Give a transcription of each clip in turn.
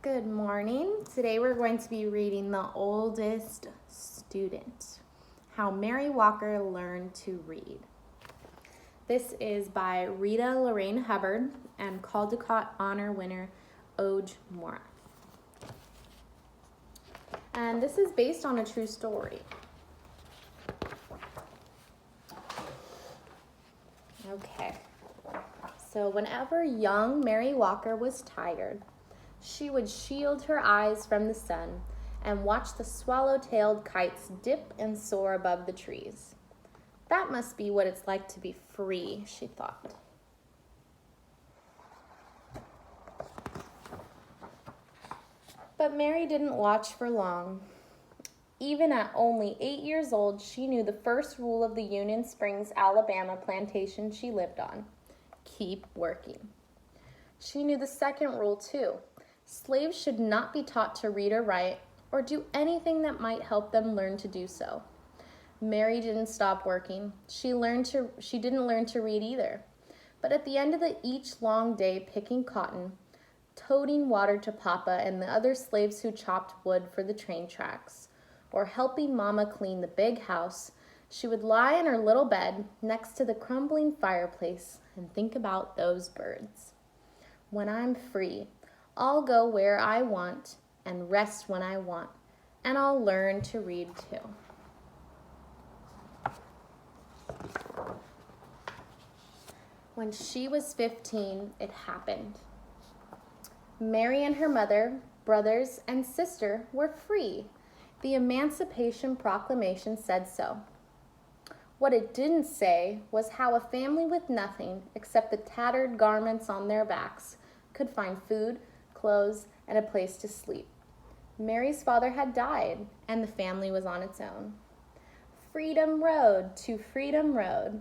Good morning. Today we're going to be reading The Oldest Student, How Mary Walker Learned to Read. This is by Rita Lorraine Hubbard and Caldecott Honor winner Oj Mora. And this is based on a true story. Okay, so whenever young Mary Walker was tired, she would shield her eyes from the sun and watch the swallow-tailed kites dip and soar above the trees. That must be what it's like to be free, she thought. But Mary didn't watch for long. Even at only 8 years old, she knew the first rule of the Union Springs, Alabama plantation she lived on: keep working. She knew the second rule too. Slaves should not be taught to read or write or do anything that might help them learn to do so. Mary didn't stop working. She didn't learn to read either. But at the end of each long day picking cotton, toting water to Papa and the other slaves who chopped wood for the train tracks, or helping Mama clean the big house, she would lie in her little bed next to the crumbling fireplace and think about those birds. When I'm free, I'll go where I want and rest when I want, and I'll learn to read too. When she was 15, it happened. Mary and her mother, brothers, and sister were free. The Emancipation Proclamation said so. What it didn't say was how a family with nothing except the tattered garments on their backs could find food, clothes, and a place to sleep. Mary's father had died, and the family was on its own. Freedom Road to Freedom Road.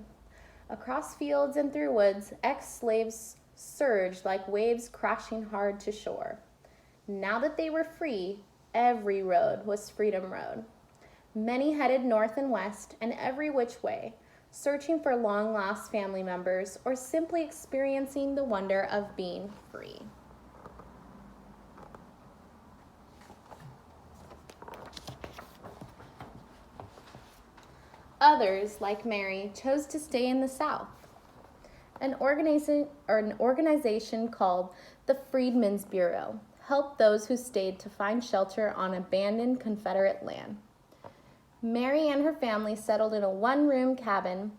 Across fields and through woods, ex-slaves surged like waves crashing hard to shore. Now that they were free, every road was Freedom Road. Many headed north and west and every which way, searching for long-lost family members or simply experiencing the wonder of being free. Others, like Mary, chose to stay in the South. An organization called the Freedmen's Bureau helped those who stayed to find shelter on abandoned Confederate land. Mary and her family settled in a one-room cabin,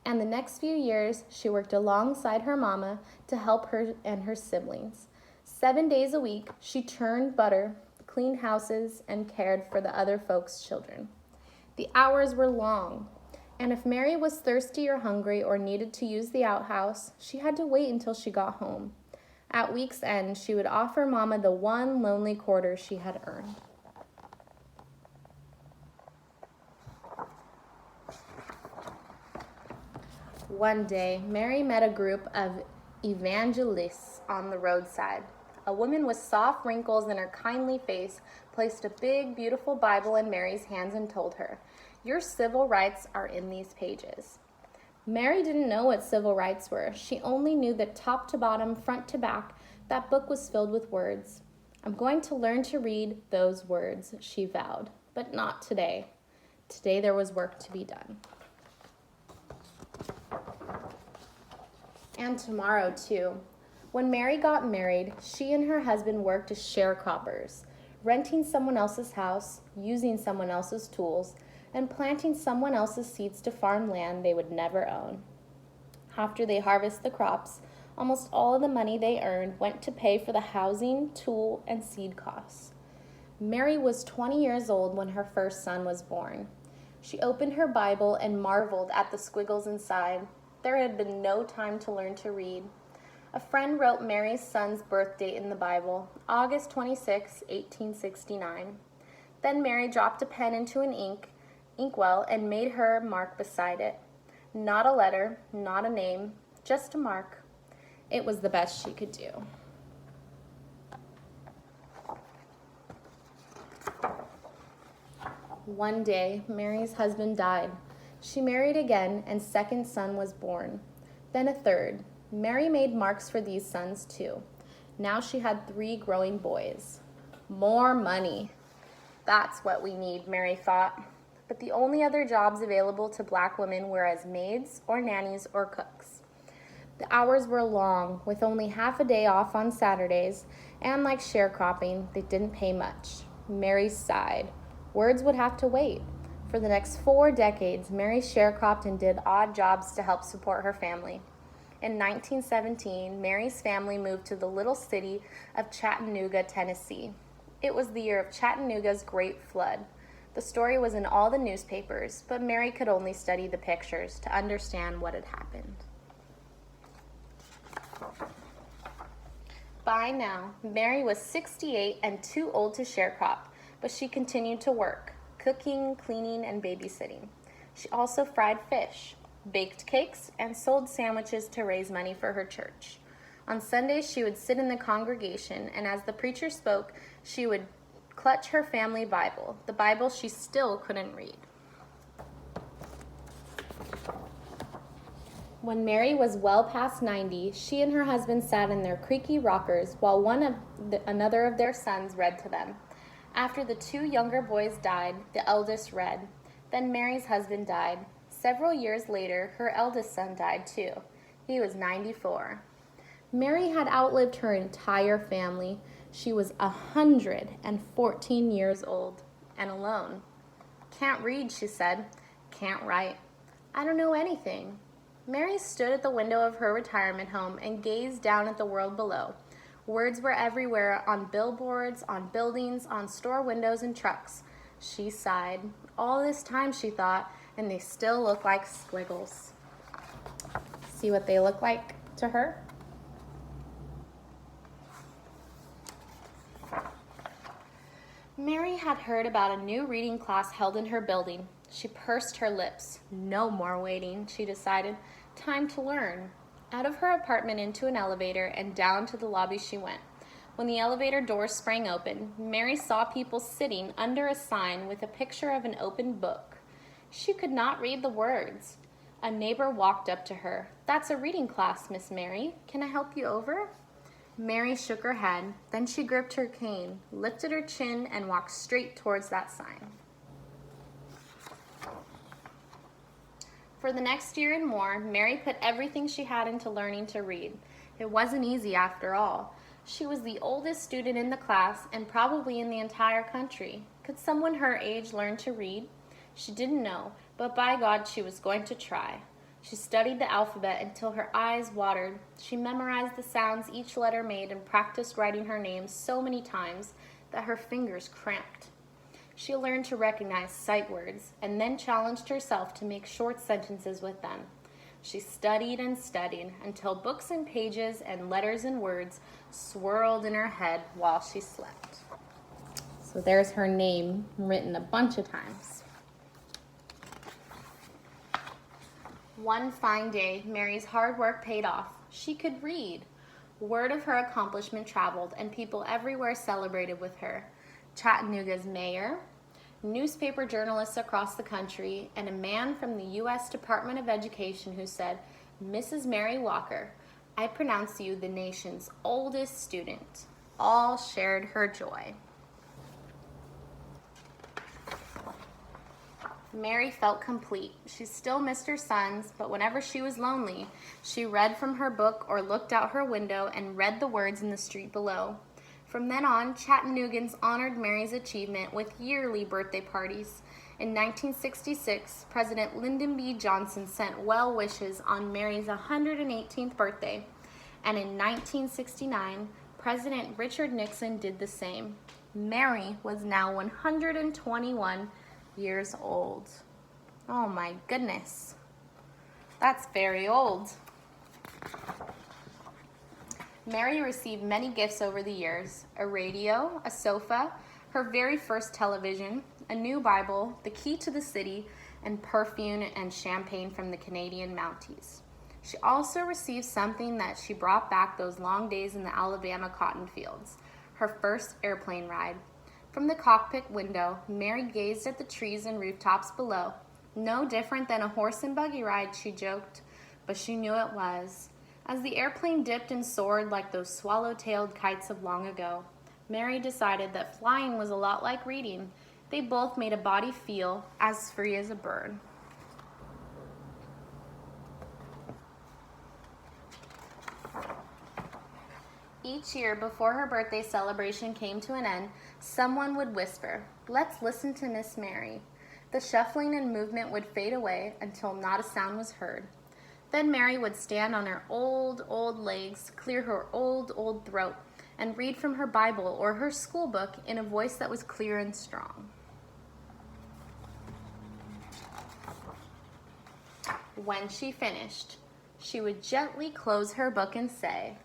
and the next few years she worked alongside her mama to help her and her siblings. 7 days a week, she churned butter, cleaned houses, and cared for the other folks' children. The hours were long, and if Mary was thirsty or hungry or needed to use the outhouse, she had to wait until she got home. At week's end, she would offer Mama the one lonely quarter she had earned. One day, Mary met a group of evangelists on the roadside. A woman with soft wrinkles in her kindly face placed a big, beautiful Bible in Mary's hands and told her, "Your civil rights are in these pages." Mary didn't know what civil rights were. She only knew that top to bottom, front to back, that book was filled with words. "I'm going to learn to read those words," she vowed, but not today. Today there was work to be done. And tomorrow, too. When Mary got married, she and her husband worked as sharecroppers, renting someone else's house, using someone else's tools, and planting someone else's seeds to farm land they would never own. After they harvest the crops, almost all of the money they earned went to pay for the housing, tool, and seed costs. Mary was 20 years old when her first son was born. She opened her Bible and marveled at the squiggles inside. There had been no time to learn to read. A friend wrote Mary's son's birth date in the Bible, August 26, 1869. Then Mary dropped a pen into an inkwell and made her mark beside it. Not a letter, not a name, just a mark. It was the best she could do. One day, Mary's husband died. She married again, and second son was born. Then a third. Mary made marks for these sons too. Now she had 3 growing boys. More money. That's what we need, Mary thought. But the only other jobs available to black women were as maids or nannies or cooks. The hours were long, with only half a day off on Saturdays, and like sharecropping, they didn't pay much. Mary sighed. Words would have to wait. For the next 4 decades, Mary sharecropped and did odd jobs to help support her family. In 1917, Mary's family moved to the little city of Chattanooga, Tennessee. It was the year of Chattanooga's Great Flood. The story was in all the newspapers, but Mary could only study the pictures to understand what had happened. By now, Mary was 68 and too old to sharecrop, but she continued to work, cooking, cleaning, and babysitting. She also fried fish, baked cakes, and sold sandwiches to raise money for her church. On Sundays, she would sit in the congregation, and as the preacher spoke, she would clutch her family Bible, the Bible she still couldn't read. When Mary was well past 90, she and her husband sat in their creaky rockers while another of their sons read to them. After the 2 younger boys died, the eldest read. Then Mary's husband died. Several years later, her eldest son died too. He was 94. Mary had outlived her entire family. She was 114 years old and alone. "Can't read," she said. "Can't write. I don't know anything." Mary stood at the window of her retirement home and gazed down at the world below. Words were everywhere, on billboards, on buildings, on store windows and trucks. She sighed. All this time, she thought, and they still look like squiggles. See what they look like to her? Mary had heard about a new reading class held in her building. She pursed her lips. No more waiting, she decided. Time to learn. Out of her apartment into an elevator and down to the lobby she went. When the elevator doors sprang open, Mary saw people sitting under a sign with a picture of an open book. She could not read the words. A neighbor walked up to her. "That's a reading class, Miss Mary. Can I help you over?" Mary shook her head. Then she gripped her cane, lifted her chin, and walked straight towards that sign. For the next year and more, Mary put everything she had into learning to read. It wasn't easy after all. She was the oldest student in the class and probably in the entire country. Could someone her age learn to read? She didn't know, but by God, she was going to try. She studied the alphabet until her eyes watered. She memorized the sounds each letter made and practiced writing her name so many times that her fingers cramped. She learned to recognize sight words and then challenged herself to make short sentences with them. She studied and studied until books and pages and letters and words swirled in her head while she slept. So there's her name written a bunch of times. One fine day, Mary's hard work paid off. She could read. Word of her accomplishment traveled, and people everywhere celebrated with her. Chattanooga's mayor, newspaper journalists across the country, and a man from the U.S. Department of Education who said, "Mrs. Mary Walker, I pronounce you the nation's oldest student." All shared her joy. Mary felt complete. She still missed her sons, but whenever she was lonely, she read from her book or looked out her window and read the words in the street below. From then on, Chattanoogans honored Mary's achievement with yearly birthday parties. In 1966, President Lyndon B. Johnson sent well wishes on Mary's 118th birthday, and in 1969, President Richard Nixon did the same. Mary was now 121 years old. Oh my goodness. That's very old. Mary received many gifts over the years: a radio, a sofa, her very first television, a new Bible, the key to the city, and perfume and champagne from the Canadian Mounties. She also received something that she brought back those long days in the Alabama cotton fields: her first airplane ride. From the cockpit window, Mary gazed at the trees and rooftops below. No different than a horse and buggy ride, she joked, but she knew it was. As the airplane dipped and soared like those swallow-tailed kites of long ago, Mary decided that flying was a lot like reading. They both made a body feel as free as a bird. Each year before her birthday celebration came to an end, someone would whisper, "Let's listen to Miss Mary." The shuffling and movement would fade away until not a sound was heard. Then Mary would stand on her old legs, clear her old throat, and read from her Bible or her school book in a voice that was clear and strong. When she finished, she would gently close her book and say,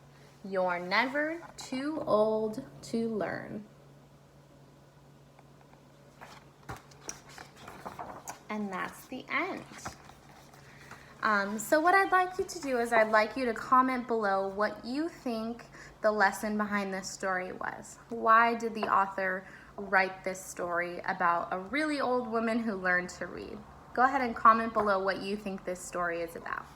"You're never too old to learn." And that's the end. So what I'd like you to do is I'd like you to comment below what you think the lesson behind this story was. Why did the author write this story about a really old woman who learned to read? Go ahead and comment below what you think this story is about.